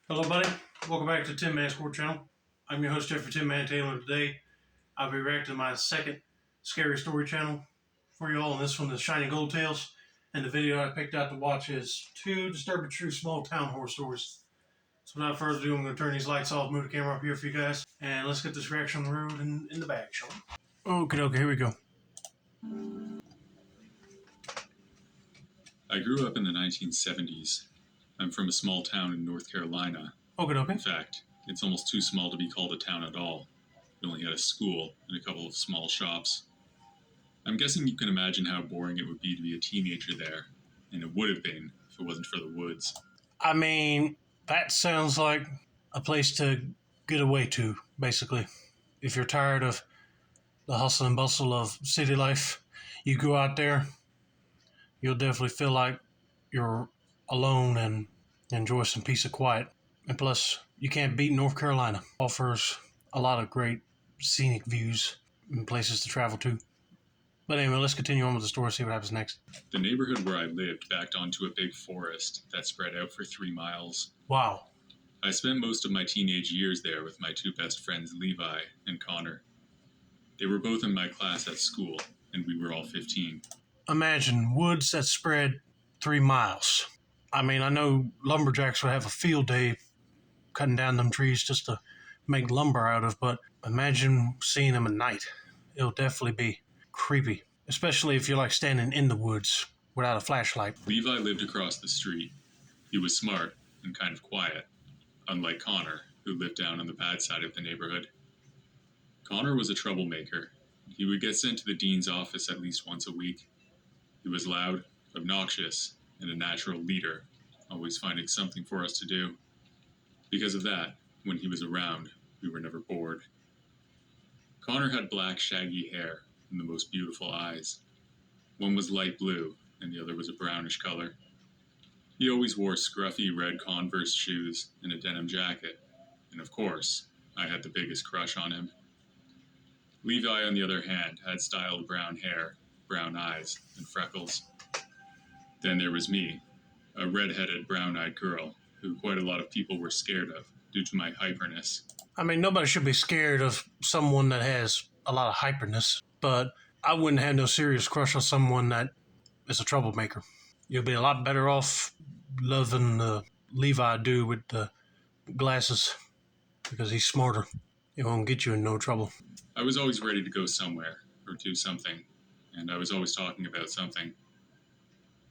Hello, buddy. Welcome back to Tim Man Sport Channel. I'm your host, Jeffrey Tim Man Taylor. Today, I'll be reacting to my second scary story channel for you all, and this one is Shiny Gold Tales. And the video I picked out to watch is two disturbing true small town horror stories. So without further ado, I'm going to turn these lights off, move the camera up here for you guys, and let's get this reaction on the road and in the bag, shall we? Okay, here we go. I grew up in the 1970s. I'm from a small town in North Carolina. Okay. In fact, it's almost too small to be called a town at all. It only had a school and a couple of small shops. I'm guessing you can imagine how boring it would be to be a teenager there, and it would have been if it wasn't for the woods. I mean, that sounds like a place to get away to, basically. If you're tired of the hustle and bustle of city life, you go out there, you'll definitely feel like you're alone and enjoy some peace and quiet. And plus, you can't beat North Carolina. It offers a lot of great scenic views and places to travel to. But anyway, let's continue on with the story, see what happens next. The neighborhood where I lived backed onto a big forest that spread out for 3 miles. Wow. I spent most of my teenage years there with my two best friends, Levi and Connor. They were both in my class at school, and we were all 15. Imagine woods that spread 3 miles. I mean, I know lumberjacks would have a field day cutting down them trees just to make lumber out of, but imagine seeing them at night. It'll definitely be creepy, especially if you're like standing in the woods without a flashlight. Levi lived across the street. He was smart and kind of quiet, unlike Connor, who lived down on the bad side of the neighborhood. Connor was a troublemaker. He would get sent to the dean's office at least once a week. He was loud, obnoxious, and a natural leader, always finding something for us to do. Because of that, when he was around, we were never bored. Connor had black, shaggy hair and the most beautiful eyes. One was light blue, and the other was a brownish color. He always wore scruffy red Converse shoes and a denim jacket, and of course, I had the biggest crush on him. Levi, on the other hand, had styled brown hair, brown eyes, and freckles. Then there was me, a red-headed, brown-eyed girl who quite a lot of people were scared of due to my hyperness. I mean, nobody should be scared of someone that has a lot of hyperness, but I wouldn't have no serious crush on someone that is a troublemaker. You'll be a lot better off loving the Levi dude with the glasses because he's smarter. He won't get you in no trouble. I was always ready to go somewhere or do something, and I was always talking about something.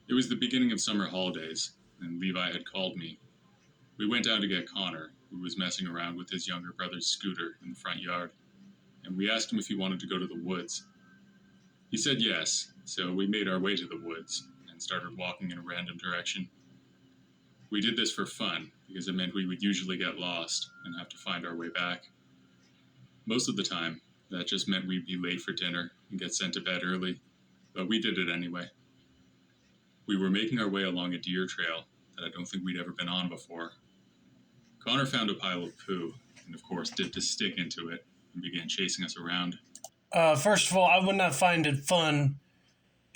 It was the beginning of summer holidays, and Levi had called me. We went down to get Connor, who was messing around with his younger brother's scooter in the front yard, and we asked him if he wanted to go to the woods. He said yes, so we made our way to the woods and started walking in a random direction. We did this for fun, because it meant we would usually get lost and have to find our way back. Most of the time, that just meant we'd be late for dinner and get sent to bed early, but we did it anyway. We were making our way along a deer trail that I don't think we'd ever been on before. Connor found a pile of poo, and of course dipped a stick into it and began chasing us around. First of all, I would not find it fun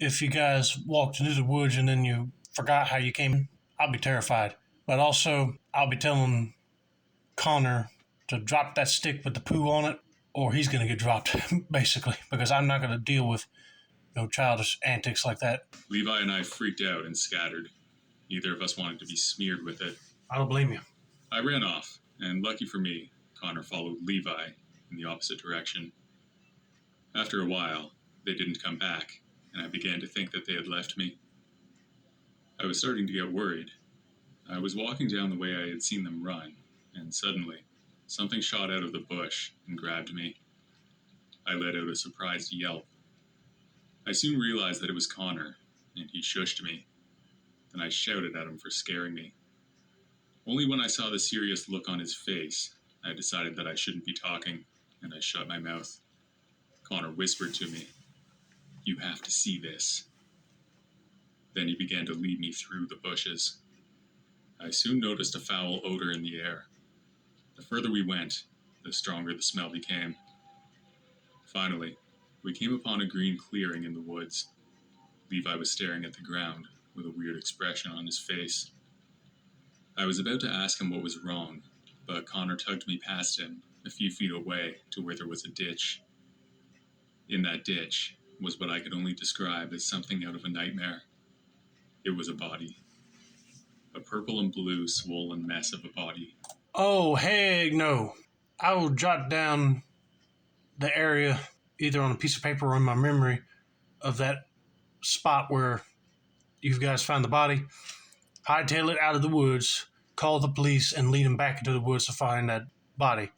if you guys walked into the woods and then you forgot how you came in. I'll be terrified. But also, I'll be telling Connor to drop that stick with the poo on it, or he's going to get dropped, basically, because I'm not going to deal with no childish antics like that. Levi and I freaked out and scattered. Neither of us wanted to be smeared with it. I don't blame you. I ran off, and lucky for me, Connor followed Levi in the opposite direction. After a while, they didn't come back, and I began to think that they had left me. I was starting to get worried. I was walking down the way I had seen them run, and suddenly, something shot out of the bush and grabbed me. I let out a surprised yelp. I soon realized that it was Connor, and he shushed me. Then I shouted at him for scaring me. Only when I saw the serious look on his face, I decided that I shouldn't be talking, and I shut my mouth. Connor whispered to me, "You have to see this." Then he began to lead me through the bushes. I soon noticed a foul odor in the air. The further we went, the stronger the smell became. Finally, we came upon a green clearing in the woods. Levi was staring at the ground with a weird expression on his face. I was about to ask him what was wrong, but Connor tugged me past him, a few feet away to where there was a ditch. In that ditch was what I could only describe as something out of a nightmare. It was a body. A purple and blue swollen mess of a body. Oh, heck no. I will jot down the area either on a piece of paper or in my memory of that spot where you guys found the body. Hightail it out of the woods, call the police, and lead them back into the woods to find that body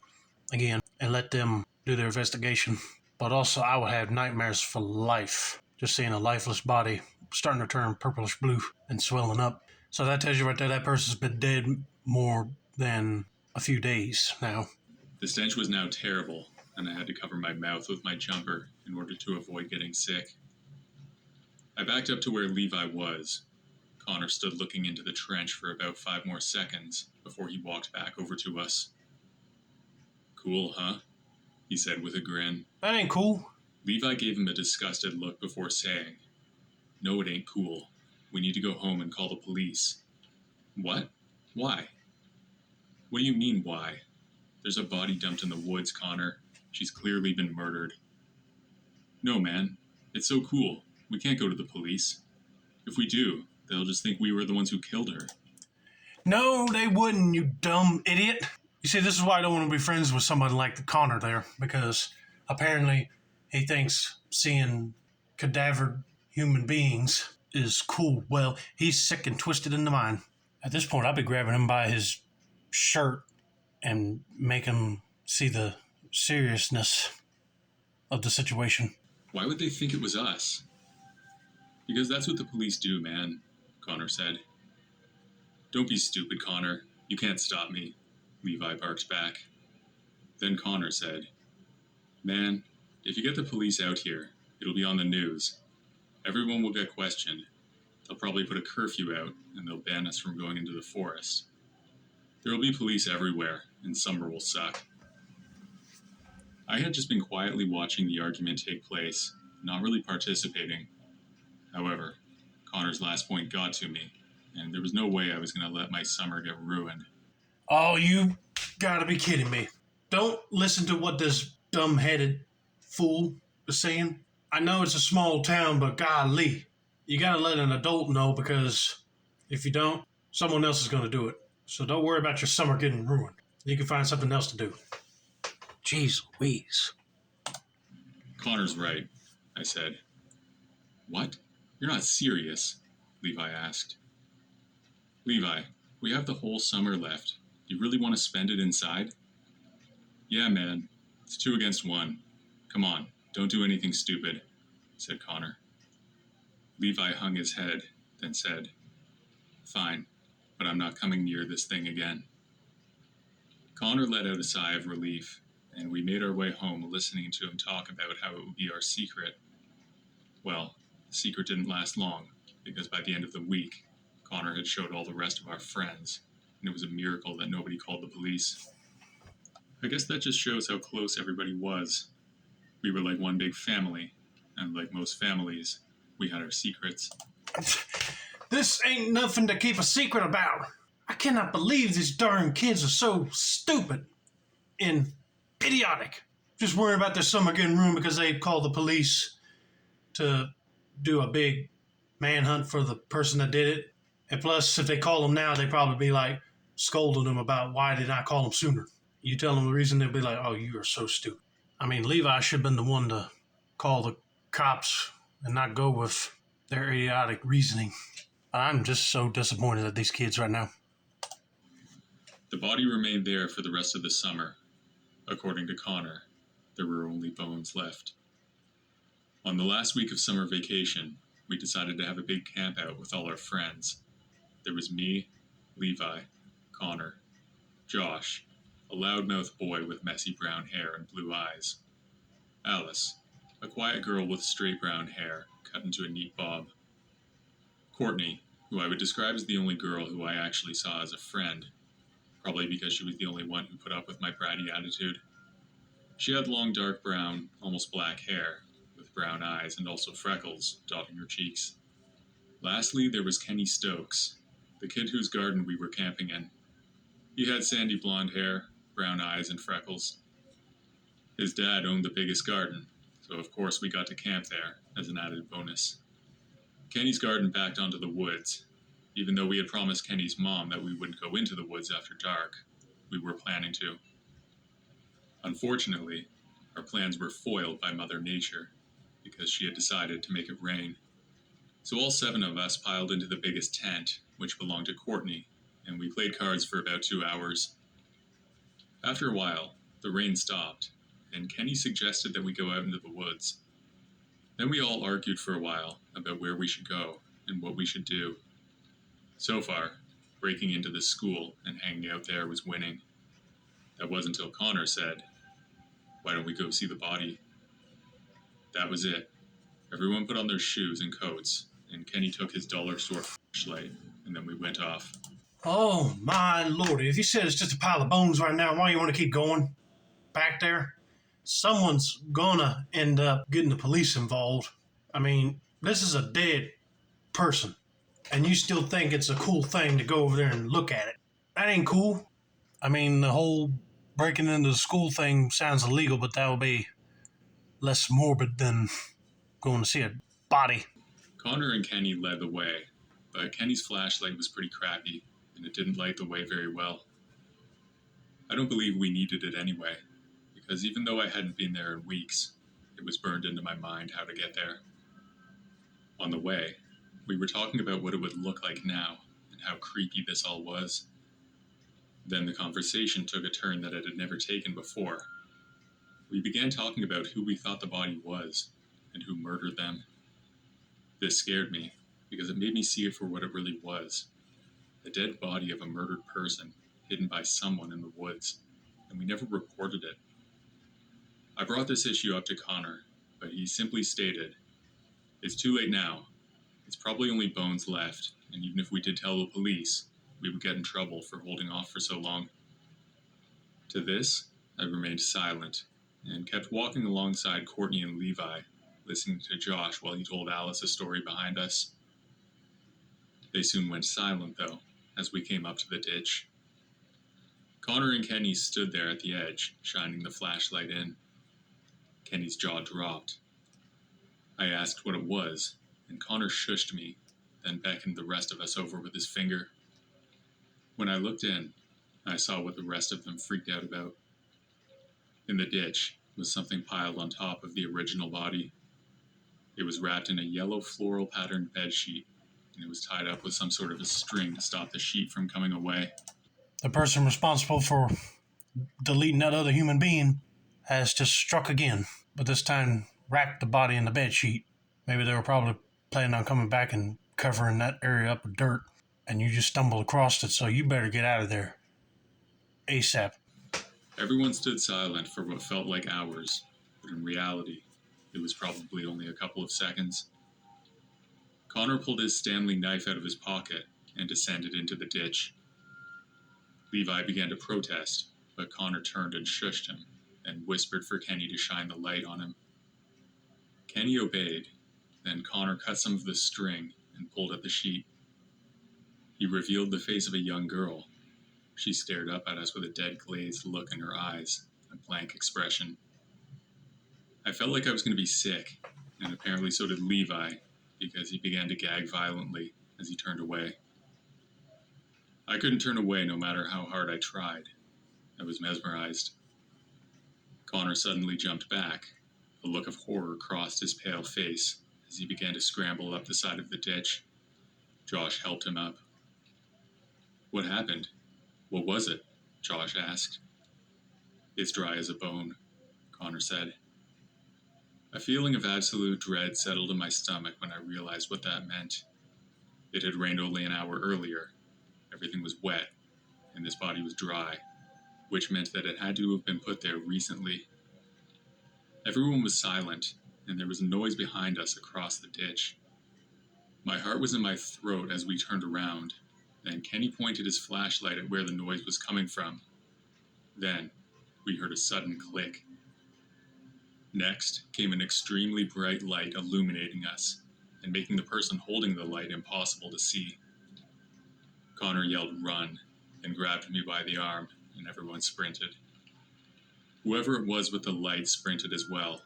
again and let them do their investigation. But also, I would have nightmares for life just seeing a lifeless body starting to turn purplish blue and swelling up. So that tells you right there that person's been dead more than a few days now. The stench was now terrible, and I had to cover my mouth with my jumper in order to avoid getting sick. I backed up to where Levi was. Connor stood looking into the trench for about 5 more seconds before he walked back over to us. "Cool, huh?" he said with a grin. That ain't cool. Levi gave him a disgusted look before saying, "No, it ain't cool. We need to go home and call the police." "What? Why?" "What do you mean, why? There's a body dumped in the woods, Connor. She's clearly been murdered." "No, man. It's so cool. We can't go to the police. If we do, they'll just think we were the ones who killed her." No, they wouldn't, you dumb idiot. You see, this is why I don't want to be friends with somebody like Connor there, because apparently he thinks seeing cadavered human beings is cool. Well, he's sick and twisted in the mind. At this point, I'd be grabbing him by his shirt and make him see the seriousness of the situation. "Why would they think it was us?" "Because that's what the police do, man," Connor said. "Don't be stupid, Connor. You can't stop me," Levi barked back. Then Connor said, "Man, if you get the police out here, it'll be on the news. Everyone will get questioned. They'll probably put a curfew out, and they'll ban us from going into the forest. There will be police everywhere, and summer will suck." I had just been quietly watching the argument take place, not really participating. However, Connor's last point got to me, and there was no way I was going to let my summer get ruined. Oh, you gotta be kidding me. Don't listen to what this dumb-headed fool is saying. I know it's a small town, but golly, you gotta let an adult know, because if you don't, someone else is gonna do it. So don't worry about your summer getting ruined. You can find something else to do. Jeez Louise. "Connor's right," I said. "What? You're not serious?" Levi asked. "Levi, we have the whole summer left. You really want to spend it inside?" "Yeah, man. It's 2 against 1. Come on, don't do anything stupid," said Connor. Levi hung his head, then said, "Fine, but I'm not coming near this thing again." Connor let out a sigh of relief, and we made our way home listening to him talk about how it would be our secret. Well, the secret didn't last long, because by the end of the week, Connor had showed all the rest of our friends, and it was a miracle that nobody called the police. I guess that just shows how close everybody was. We were like one big family, and like most families, we had our secrets. This ain't nothing to keep a secret about. I cannot believe these darn kids are so stupid and idiotic. Just worrying about their summer getting ruined because they called the police to do a big manhunt for the person that did it. And plus, if they call them now, they probably be like scolding them about why did I call them sooner. You tell them the reason, they'll be like, "Oh, you are so stupid." I mean, Levi should have been the one to call the cops and not go with their idiotic reasoning. I'm just so disappointed at these kids right now. The body remained there for the rest of the summer. According to Connor, there were only bones left. On the last week of summer vacation, we decided to have a big camp out with all our friends. There was me, Levi, Connor, Josh, a loudmouth boy with messy brown hair and blue eyes, Alice, a quiet girl with straight brown hair cut into a neat bob, Courtney, who I would describe as the only girl who I actually saw as a friend, probably because she was the only one who put up with my bratty attitude. She had long dark brown, almost black hair, with brown eyes and also freckles dotting her cheeks. Lastly, there was Kenny Stokes, the kid whose garden we were camping in. He had sandy blonde hair, brown eyes, and freckles. His dad owned the biggest garden, so of course we got to camp there as an added bonus. Kenny's garden backed onto the woods. Even though we had promised Kenny's mom that we wouldn't go into the woods after dark, we were planning to. Unfortunately, our plans were foiled by Mother Nature because she had decided to make it rain. So all 7 of us piled into the biggest tent, which belonged to Courtney, and we played cards for about 2 hours. After a while, the rain stopped, and Kenny suggested that we go out into the woods. Then we all argued for a while about where we should go and what we should do. So far, breaking into the school and hanging out there was winning. That wasn't until Connor said, "Why don't we go see the body?" That was it. Everyone put on their shoes and coats, and Kenny took his dollar store flashlight, and then we went off. Oh, my lord. If you said it's just a pile of bones right now, why do you want to keep going back there? Someone's gonna end up getting the police involved. I mean, this is a dead person, and you still think it's a cool thing to go over there and look at it. That ain't cool. I mean, the whole breaking into the school thing sounds illegal, but that would be less morbid than going to see a body. Connor and Kenny led the way, but Kenny's flashlight was pretty crappy, and it didn't light the way very well. I don't believe we needed it anyway, because even though I hadn't been there in weeks, it was burned into my mind how to get there. On the way, we were talking about what it would look like now, and how creepy this all was. Then the conversation took a turn that it had never taken before. We began talking about who we thought the body was, and who murdered them. This scared me, because it made me see it for what it really was. The dead body of a murdered person, hidden by someone in the woods, and we never reported it. I brought this issue up to Connor, but he simply stated, "It's too late now. It's probably only bones left, and even if we did tell the police, we would get in trouble for holding off for so long." To this, I remained silent, and kept walking alongside Courtney and Levi, listening to Josh while he told Alice a story behind us. They soon went silent, though, as we came up to the ditch. Connor and Kenny stood there at the edge, shining the flashlight in. Kenny's jaw dropped. I asked what it was, and Connor shushed me, then beckoned the rest of us over with his finger. When I looked in, I saw what the rest of them freaked out about. In the ditch was something piled on top of the original body. It was wrapped in a yellow floral patterned bedsheet, and it was tied up with some sort of a string to stop the sheet from coming away. The person responsible for deleting that other human being has just struck again, but this time wrapped the body in the bed sheet. Maybe they were probably planning on coming back and covering that area up with dirt, and you just stumbled across it, so you better get out of there ASAP. Everyone stood silent for what felt like hours, but in reality, it was probably only a couple of seconds. Connor pulled his Stanley knife out of his pocket and descended into the ditch. Levi began to protest, but Connor turned and shushed him, and whispered for Kenny to shine the light on him. Kenny obeyed, then Connor cut some of the string and pulled at the sheet. He revealed the face of a young girl. She stared up at us with a dead glazed look in her eyes, a blank expression. I felt like I was going to be sick, and apparently so did Levi, because he began to gag violently as he turned away. I couldn't turn away no matter how hard I tried. I was mesmerized. Connor suddenly jumped back. A look of horror crossed his pale face as he began to scramble up the side of the ditch. Josh helped him up. "What happened? What was it?" Josh asked. "It's dry as a bone," Connor said. A feeling of absolute dread settled in my stomach when I realized what that meant. It had rained only an hour earlier. Everything was wet, and this body was dry, which meant that it had to have been put there recently. Everyone was silent, and there was a noise behind us across the ditch. My heart was in my throat as we turned around. Then Kenny pointed his flashlight at where the noise was coming from. Then we heard a sudden click. Next came an extremely bright light illuminating us, and making the person holding the light impossible to see. Connor yelled, "Run," and grabbed me by the arm, and everyone sprinted. Whoever it was with the light sprinted as well,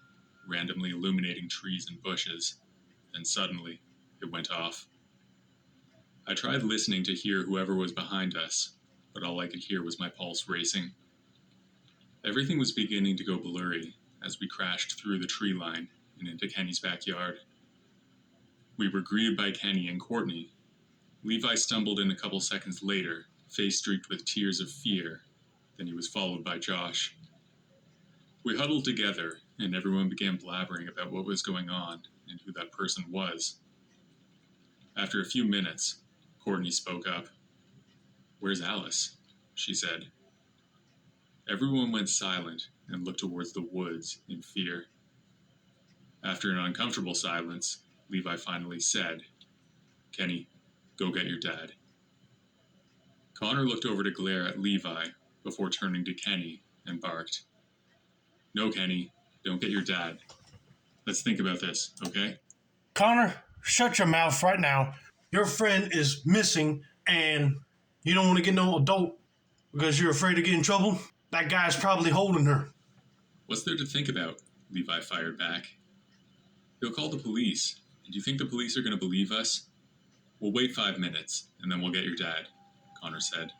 randomly illuminating trees and bushes, and suddenly it went off. I tried listening to hear whoever was behind us, but all I could hear was my pulse racing. Everything was beginning to go blurry as we crashed through the tree line and into Kenny's backyard. We were greeted by Kenny and Courtney. Levi stumbled in a couple seconds later, face streaked with tears of fear. Then he was followed by Josh. We huddled together, and everyone began blabbering about what was going on and who that person was. After a few minutes, Courtney spoke up. "Where's Alice?" she said. Everyone went silent and looked towards the woods in fear. After an uncomfortable silence, Levi finally said, "Kenny, go get your dad." Connor looked over to glare at Levi before turning to Kenny and barked, "No, Kenny, don't get your dad. Let's think about this, okay?" Connor, shut your mouth right now. Your friend is missing and you don't want to get no adult because you're afraid to get in trouble. That guy's probably holding her. "What's there to think about?" Levi fired back. "He'll call the police. And do you think the police are going to believe us?" "We'll wait 5 minutes, and then we'll get your dad," Connor said.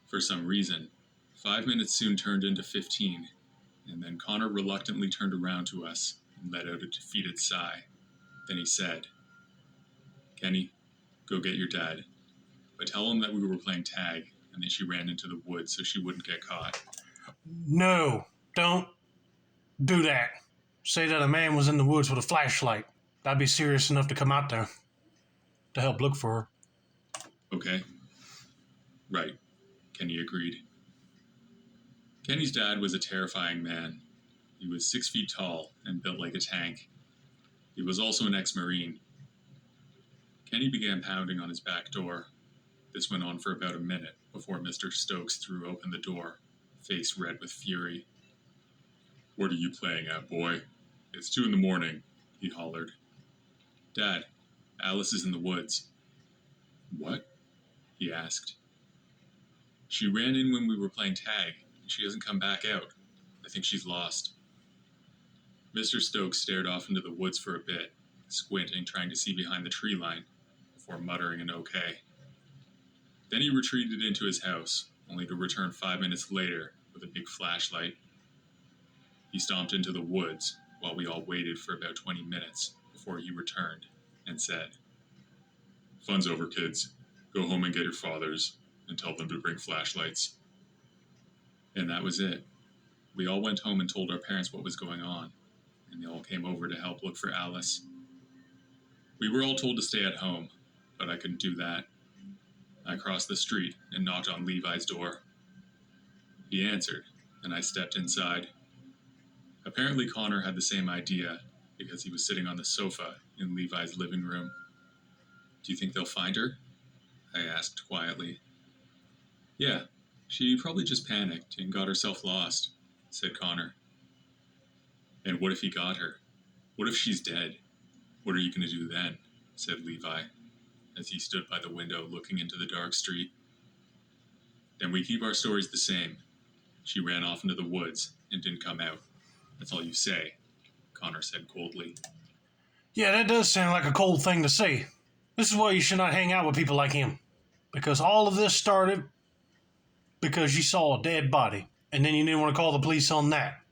For some reason, 5 minutes soon turned into 15, and then Connor reluctantly turned around to us and let out a defeated sigh. Then he said, "Kenny, go get your dad. But tell him that we were playing tag and that she ran into the woods so she wouldn't get caught." No, don't do that. Say that a man was in the woods with a flashlight. That'd be serious enough to come out there to help look for her. "Okay." "Right," Kenny agreed. Kenny's dad was a terrifying man. He was 6 feet tall and built like a tank. He was also an ex-Marine. Kenny began pounding on his back door. This went on for about a minute before Mr. Stokes threw open the door, face red with fury. "What are you playing at, boy? It's 2 in the morning, he hollered. "Dad, Alice is in the woods." "What?" he asked. "She ran in when we were playing tag, and she hasn't come back out. I think she's lost." Mr. Stokes stared off into the woods for a bit, squinting, trying to see behind the tree line, before muttering an okay. Then he retreated into his house, only to return 5 minutes later with a big flashlight. He stomped into the woods while we all waited for about 20 minutes before he returned and said, "Fun's over, kids. Go home and get your fathers and tell them to bring flashlights." And that was it. We all went home and told our parents what was going on, and they all came over to help look for Alice. We were all told to stay at home, but I couldn't do that. I crossed the street and knocked on Levi's door. He answered, and I stepped inside. Apparently Connor had the same idea because he was sitting on the sofa in Levi's living room. "Do you think they'll find her?" I asked quietly. "Yeah, she probably just panicked and got herself lost," said Connor. "And what if he got her? What if she's dead? What are you going to do then?" said Levi, as he stood by the window looking into the dark street. "Then we keep our stories the same. She ran off into the woods and didn't come out. That's all you say," Connor said coldly. Yeah, that does sound like a cold thing to say. This is why you should not hang out with people like him. Because all of this started because you saw a dead body. And then you didn't want to call the police on that.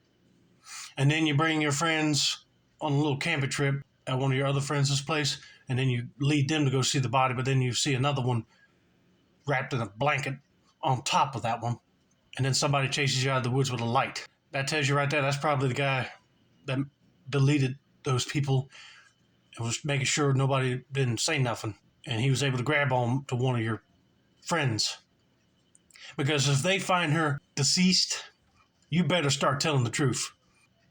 And then you bring your friends on a little camping trip at one of your other friends' place. And then you lead them to go see the body. But then you see another one wrapped in a blanket on top of that one. And then somebody chases you out of the woods with a light. That tells you right there, that's probably the guy that deleted those people and was making sure nobody didn't say nothing. And he was able to grab on to one of your friends. Because if they find her deceased, you better start telling the truth.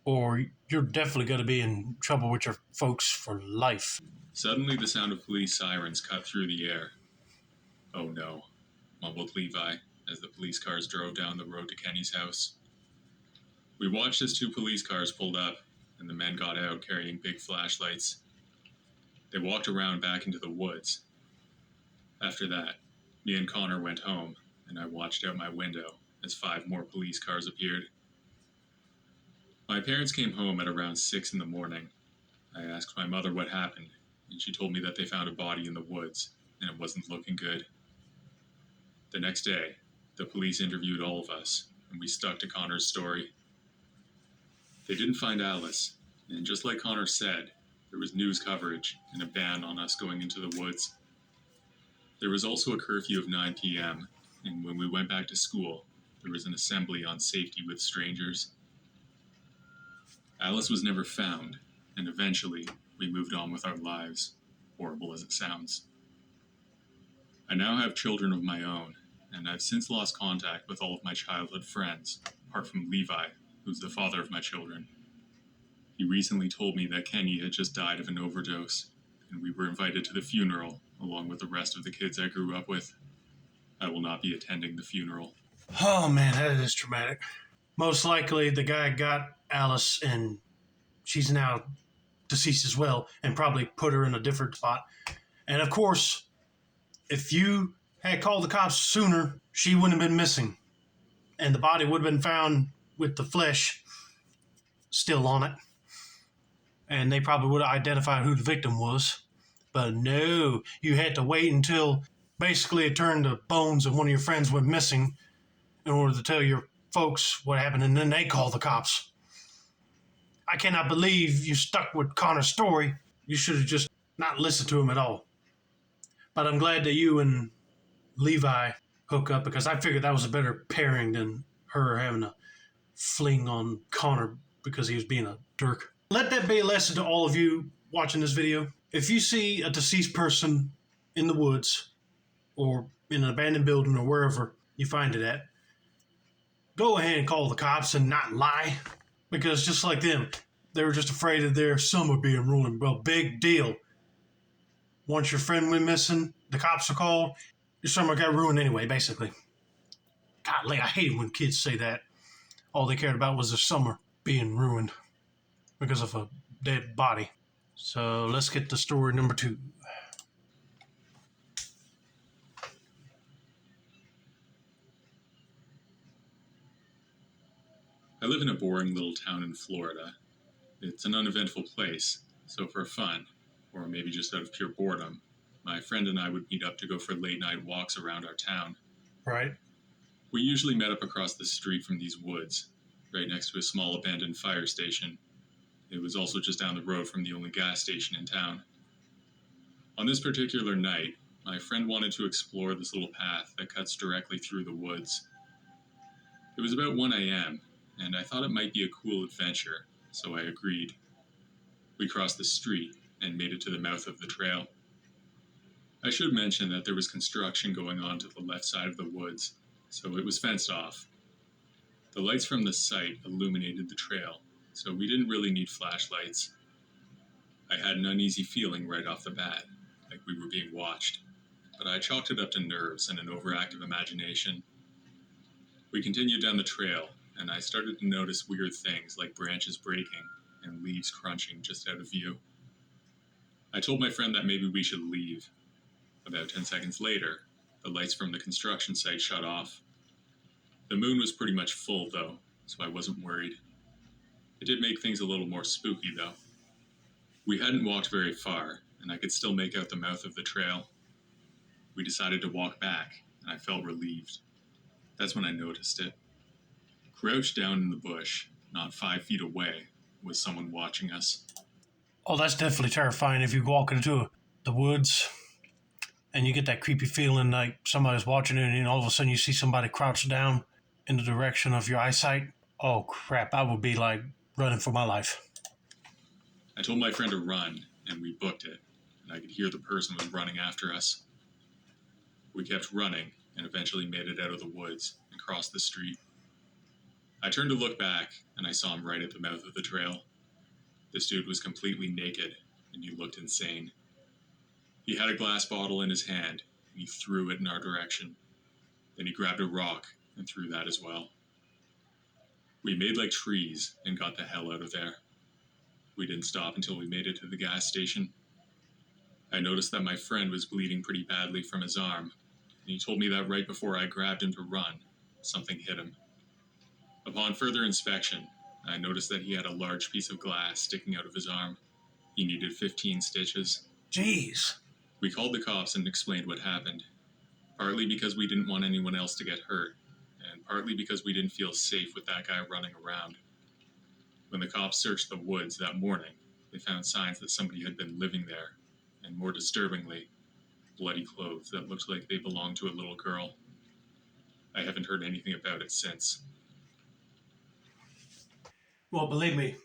Or you're definitely going to be in trouble with your folks for life. Suddenly the sound of police sirens cut through the air. "Oh no," mumbled Levi as the police cars drove down the road to Kenny's house. We watched as 2 police cars pulled up, and the men got out carrying big flashlights. They walked around back into the woods. After that, Me and Connor went home, and I watched out my window as 5 more police cars appeared. My parents came home at around 6 in the morning. I asked my mother what happened, and she told me that they found a body in the woods, and it wasn't looking good. The next day, the police interviewed all of us, and we stuck to Connor's story. They didn't find Alice, and just like Connor said, there was news coverage and a ban on us going into the woods. There was also a curfew of 9 p.m., and when we went back to school, there was an assembly on safety with strangers. Alice was never found, and eventually we moved on with our lives, horrible as it sounds. I now have children of my own, and I've since lost contact with all of my childhood friends, apart from Levi, who's the father of my children. He recently told me that Kenny had just died of an overdose, and we were invited to the funeral, along with the rest of the kids I grew up with. I will not be attending the funeral. Oh man, that is traumatic. Most likely the guy got Alice and she's now deceased as well and probably put her in a different spot. And of course, if you had called the cops sooner, she wouldn't have been missing. And the body would have been found with the flesh still on it. And they probably would have identified who the victim was. But no, you had to wait until basically it turned to bones and one of your friends went missing in order to tell your folks what happened, and then they called the cops. I cannot believe you stuck with Connor's story. You should have just not listened to him at all. But I'm glad that you and Levi hook up, because I figured that was a better pairing than her having a fling on Connor because he was being a jerk. Let that be a lesson to all of you watching this video. If you see a deceased person in the woods or in an abandoned building or wherever you find it at, go ahead and call the cops and not lie. Because just like them, they were just afraid of their summer being ruined. Well, big deal. Once your friend went missing, the cops are called, your summer got ruined anyway, basically. Golly, I hate it when kids say that. All they cared about was their summer being ruined because of a dead body. So let's get to story number 2. I live in a boring little town in Florida. It's an uneventful place, so for fun, or maybe just out of pure boredom, my friend and I would meet up to go for late-night walks around our town. Right. We usually met up across the street from these woods, right next to a small abandoned fire station. It was also just down the road from the only gas station in town. On this particular night, my friend wanted to explore this little path that cuts directly through the woods. It was about 1 a.m., and I thought it might be a cool adventure, so I agreed. We crossed the street and made it to the mouth of the trail. I should mention that there was construction going on to the left side of the woods, so it was fenced off. The lights from the site illuminated the trail, so we didn't really need flashlights. I had an uneasy feeling right off the bat, like we were being watched, but I chalked it up to nerves and an overactive imagination. We continued down the trail, and I started to notice weird things like branches breaking and leaves crunching just out of view. I told my friend that maybe we should leave. About 10 seconds later, the lights from the construction site shut off. The moon was pretty much full, though, so I wasn't worried. It did make things a little more spooky, though. We hadn't walked very far, and I could still make out the mouth of the trail. We decided to walk back, and I felt relieved. That's when I noticed it. Crouched down in the bush, not 5 feet away, was someone watching us. Oh, that's definitely terrifying if you walk into the woods and you get that creepy feeling like somebody's watching it, and all of a sudden you see somebody crouch down in the direction of your eyesight. Oh, crap. I would be like running for my life. I told my friend to run, and we booked it, and I could hear the person was running after us. We kept running and eventually made it out of the woods and crossed the street. I turned to look back, and I saw him right at the mouth of the trail. This dude was completely naked, and he looked insane. He had a glass bottle in his hand, and he threw it in our direction. Then he grabbed a rock and threw that as well. We made like trees and got the hell out of there. We didn't stop until we made it to the gas station. I noticed that my friend was bleeding pretty badly from his arm. and he told me that right before I grabbed him to run, something hit him. Upon further inspection, I noticed that he had a large piece of glass sticking out of his arm. He needed 15 stitches. Jeez. We called the cops and explained what happened, partly because we didn't want anyone else to get hurt, and partly because we didn't feel safe with that guy running around. When the cops searched the woods that morning, they found signs that somebody had been living there, and more disturbingly, bloody clothes that looked like they belonged to a little girl. I haven't heard anything about it since. Well, believe me,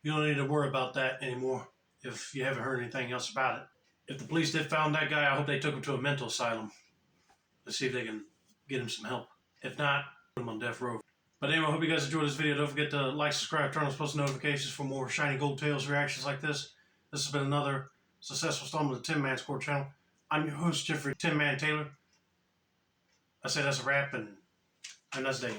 you don't need to worry about that anymore if you haven't heard anything else about it. If the police did found that guy, I hope they took him to a mental asylum to see if they can get him some help. If not, put him on death row. But anyway, I hope you guys enjoyed this video. Don't forget to like, subscribe, turn on post notifications for more Shiny Gold Tales reactions like this. This has been another successful installment of the Tin Man's Court channel. I'm your host, Jeffrey Tin Man Taylor. I say that's a wrap, and that's day, y'all.